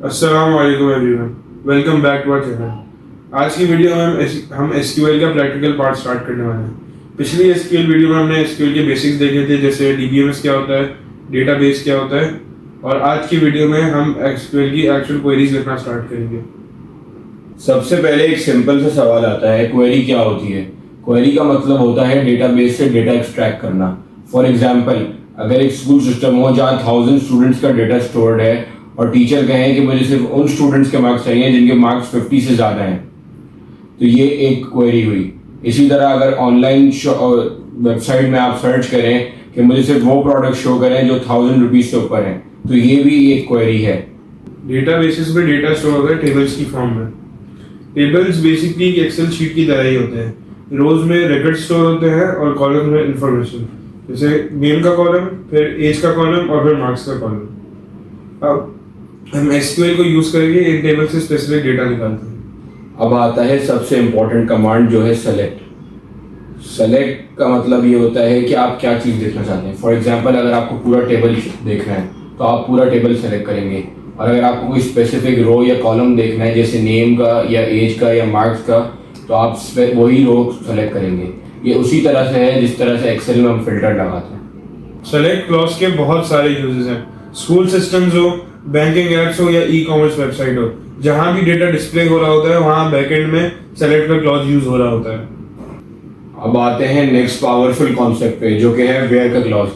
अस्सलाम वालेकुम everyone, welcome back to our channel. आज की वीडियो में हम एसक्यूएल का प्रैक्टिकल पार्ट स्टार्ट करने वाले हैं। पिछली एसक्यूएल वीडियो में हमने एसक्यूएल के बेसिक्स देखे थे, जैसे डीबीएमएस क्या होता है, डेटाबेस क्या होता है, और आज की वीडियो में हम एसक्यूएल की एक्चुअल क्वेरीज लिखना स्टार्ट करेंगे। सबसे पहले एक सिंपल सा सवाल आता है, क्वेरी क्या होती है। क्वेरी का मतलब होता है डेटाबेस से डेटा एक्सट्रैक्ट करना। फॉर एग्जांपल, अगर एक स्कूल सिस्टम हो जहाँ 1000 स्टूडेंट्स का डेटा स्टोर्ड है और टीचर कहें कि मुझे सिर्फ उन स्टूडेंट्स के मार्क्स चाहिए जिनके मार्क्स 50 से ज़्यादा हैं, तो ये एक क्वेरी हुई। इसी तरह अगर ऑनलाइन वेबसाइट में आप सर्च करें कि मुझे सिर्फ वो प्रोडक्ट शो करें जो 1000 रुपीज़ से ऊपर हैं, तो ये भी एक क्वेरी है। डेटाबेसेस में डेटा स्टोर होता है टेबल्स की फॉर्म में। टेबल्स बेसिकली एक एक्सेल शीट की तरह ही होते हैं। रोज में रिकॉर्ड स्टोर होते हैं और कॉलम में इंफॉर्मेशन, जैसे नेम का कॉलम, फिर एज का कॉलम और फिर मार्क्स का कॉलम। अब हम एसक्यूएल को यूज करके इन टेबल से स्पेसिफिक डेटा निकालते हैं। अब आता है सबसे इम्पोर्टेंट कमांड, जो है सेलेक्ट। सेलेक्ट का मतलब ये होता है कि आप क्या चीज़ देखना चाहते हैं। फॉर एग्जांपल, अगर आपको पूरा टेबल देखना है तो आप पूरा टेबल सेलेक्ट करेंगे, और अगर आपको कोई स्पेसिफिक रो या कॉलम देखना है जैसे नेम का या एज का या मार्क्स का, तो आप वही रो सेलेक्ट करेंगे। ये उसी तरह से है जिस तरह से एक्सेल में हम फिल्टर लगाते हैं। सेलेक्ट क्लॉज के बहुत सारे यूजेस हैं। स्कूल सिस्टम्स हो, बैंकिंग एप्स हो या ई कॉमर्स वेबसाइट हो, जहां भी डेटा डिस्प्ले हो रहा होता है वहां बैकएंड में सेलेक्ट का क्लॉज यूज हो रहा होता है। अब आते हैं नेक्स्ट पावरफुल कॉन्सेप्ट पे, जो कि है वेयर का क्लॉज।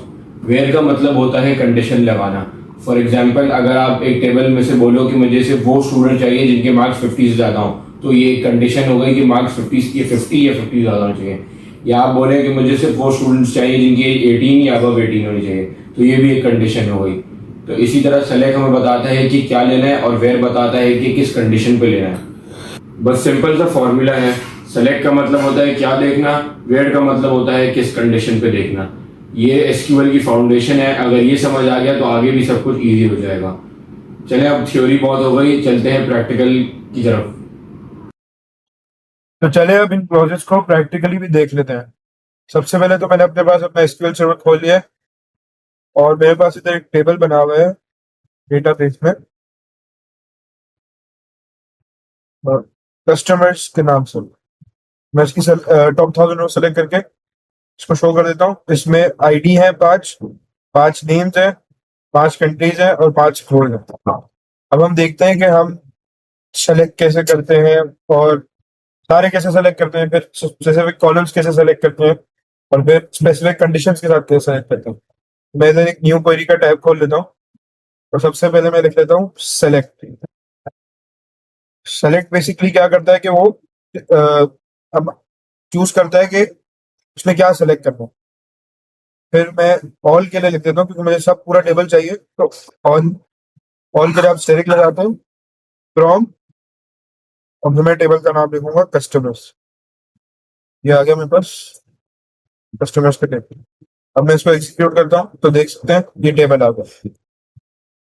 वेयर का मतलब होता है कंडीशन लगाना। फॉर एग्जांपल, अगर आप एक टेबल में से बोलो कि मुझे सिर्फ वो स्टूडेंट चाहिए जिनके मार्क्स 50 से ज़्यादा हो, तो ये कंडीशन हो गई कि मार्क्स 50 या 50 ज़्यादा होना चाहिए। या आप बोले कि मुझे सिर्फ वो स्टूडेंट्स चाहिए जिनकी एज 18 या अबव 18 होनी चाहिए, तो ये भी एक कंडीशन हो गई। तो इसी तरह सेलेक्ट हमें बताता है कि क्या लेना है, और वेयर बताता है कि किस कंडीशन पे लेना है। बस सिंपल सा फॉर्मूला है। सेलेक्ट का मतलब होता है क्या देखना, वेयर का मतलब होता है किस कंडीशन पे देखना। ये एसक्यूएल की फाउंडेशन है। अगर ये समझ आ गया तो आगे भी सब कुछ इजी हो जाएगा। चलें, अब थ्योरी बहुत हो गई, चलते हैं प्रैक्टिकल की तरफ। तो चले अब इन क्लॉजेस को प्रैक्टिकली भी देख लेते हैं। सबसे पहले तो मैंने अपने पास अपना एसक्यूएल सर्वर खोल लिया है और मेरे पास इधर एक टेबल बना हुआ है डेटाबेस में कस्टमर्स के नाम से। मैं इसकी टॉप 1000 रो सेलेक्ट करके इसको शो कर देता हूँ। इसमें आईडी है 5, 5 नेम्स है, 5 कंट्रीज है और 5 फ्लोर है। अब हम देखते हैं कि हम सेलेक्ट कैसे करते हैं और सारे कैसे सेलेक्ट करते हैं, फिर स्पेसिफिक कॉलम्स कैसे सेलेक्ट करते हैं और फिर स्पेसिफिक कंडीशंस के साथ कैसे सेलेक्ट करते हैं। मैं इधर एक न्यू क्वेरी का टैब खोल लेता हूँ और सबसे पहले मैं लिख लेता हूँ सेलेक्ट। सेलेक्ट बेसिकली क्या करता है कि वो अब चूज करता है कि उसने क्या सेलेक्ट करना है। फिर मैं ऑल के लिए लिख देता हूँ क्योंकि मुझे सब पूरा टेबल चाहिए, तो ऑल ऑल के लिए आप डायरेक्ट लगाते हैं फ्रॉम, और मैं टेबल का नाम लिखूंगा कस्टमर्स। ये आ गया मेरे पास कस्टमर्स का टेबल। अब मैं इसको एग्जीक्यूट करता हूँ तो देख सकते हैं ये टेबल आ गया।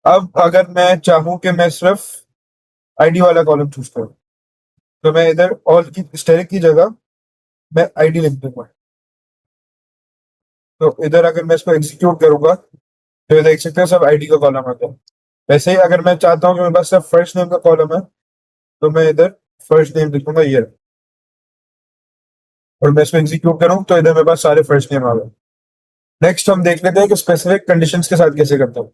अब अगर मैं चाहूँ कि मैं सिर्फ आईडी वाला कॉलम चूज करूँ, तो मैं इधर ऑल की स्टेरिक की जगह मैं आईडी लिख दूंगा। तो इधर अगर मैं इसको एग्जीक्यूट करूंगा तो ये देख सकते हैं सब आईडी का कॉलम आता है। वैसे ही अगर मैं चाहता हूँ कि मेरे पास सिर्फ फर्स्ट नेम का कॉलम है, तो मैं इधर फर्स्ट नेम लिखूंगा ये, और मैं इसको एग्जीक्यूट करूँ तो इधर मेरे पास सारे फर्स्ट नेम आ गए। नेक्स्ट हम देख लेते हैं कि स्पेसिफिक कंडीशंस के साथ कैसे करता हूँ।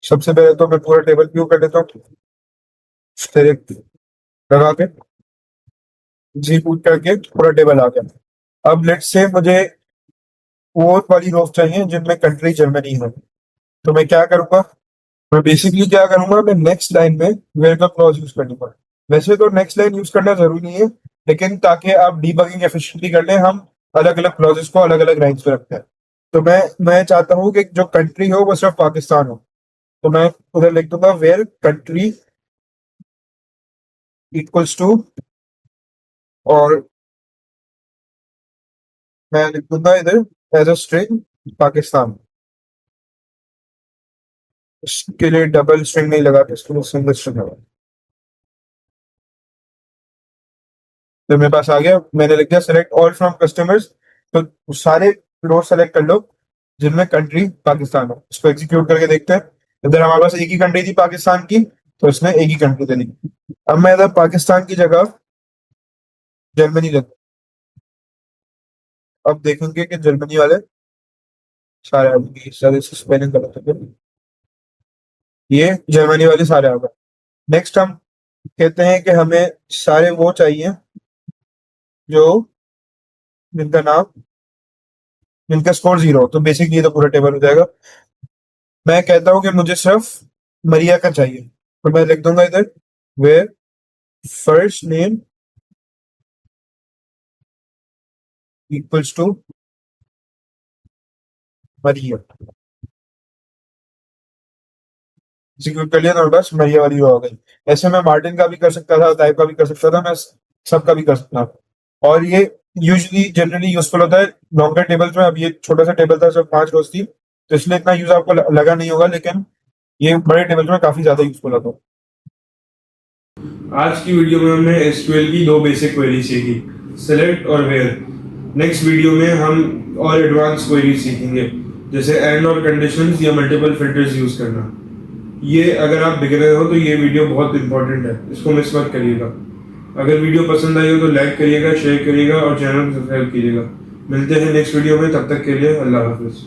सबसे पहले तो मैं पूरा टेबल व्यू कर देता हूँ, डायरेक्ट लगा के एग्जीक्यूट करके पूरा टेबल आ गया। अब लेट्स से मुझे वो वाली रोज चाहिए जिनमें कंट्री जर्मनी है, तो मैं क्या करूंगा, मैं बेसिकली क्या करूंगा, मैं नेक्स्ट लाइन में वेयर का क्लॉज यूज कर लूंगा। वैसे तो नेक्स्ट लाइन यूज करना जरूरी नहीं है, लेकिन ताकि आप डीबगिंग एफिशिएंटली कर लें, हम अलग अलग क्लॉजेस को अलग अलग लाइन्स पे रखते हैं। तो मैं चाहता हूँ कि जो कंट्री हो वो सिर्फ पाकिस्तान हो, तो मैं उधर लिख दूंगा वेयर कंट्री इक्वल्स टू, और मैं लिख दूंगा इधर एज अ स्ट्रिंग पाकिस्तान। इसके लिए डबल स्ट्रिंग नहीं लगा, इसके लिए सिंगल स्ट्रिंग लगा। तो मेरे पास आ गया, मैंने लिख दिया सेलेक्ट ऑल फ्रॉम कस्टमर्स, तो सारे रो सेलेक्ट कर लो जिनमें कंट्री पाकिस्तान हो। इसको एग्जीक्यूट करके देखते हैं। इधर हमारे पास एक ही कंट्री थी पाकिस्तान की, तो इसने एक ही कंट्री ले ली। अब मैं इधर पाकिस्तान की जगह जर्मनी लेता हूं। अब देखेंगे कि जर्मनी वाले सारे आ गए, सारे स्पेलिंग गलत है फिर। ये जर्मनी वाले सारे आ गए। नेक्स्ट हम कहते हैं कि हमें सारे वो चाहिए जो जिनका नाम जिनका स्कोर 0 हो। तो बेसिकली ये तो पूरा टेबल हो जाएगा। मैं कहता हूं कि मुझे सिर्फ मरिया का चाहिए, तो मैं लिख दूंगा इधर where first name equals to Maria. Execute कर लिया तो बस मरिया वाली हो गई। ऐसे मैं मार्टिन का भी कर सकता था, ताइप का भी कर सकता था, मैं सबका भी कर सकता था। और ये यूजली जनरली यूजफुल होता है लॉन्गर टेबल्स में। अब ये छोटा सा टेबल था, सिर्फ 5 रोज थी, तो इसलिए इतना यूज आपको लगा नहीं होगा, लेकिन ये बड़े टेबल्स में काफी ज्यादा यूजफुल होता है। आज की वीडियो में हमने एसक्यूएल की 2 बेसिक क्वेरी सीखी, सेलेक्ट और वेयर। नेक्स्ट वीडियो में हम और एडवांस क्वेरी सीखेंगे, जैसे एंड और कंडीशंस या मल्टीपल फिल्टर्स यूज करना। ये अगर आप बिगिनर हो तो ये वीडियो बहुत इंपॉर्टेंट है, इसको मिस मत करिएगा। अगर वीडियो पसंद आई हो तो लाइक करिएगा, शेयर करिएगा और चैनल को सब्सक्राइब कीजिएगा। मिलते हैं नेक्स्ट वीडियो में, तब तक के लिए अल्लाह हाफिज़।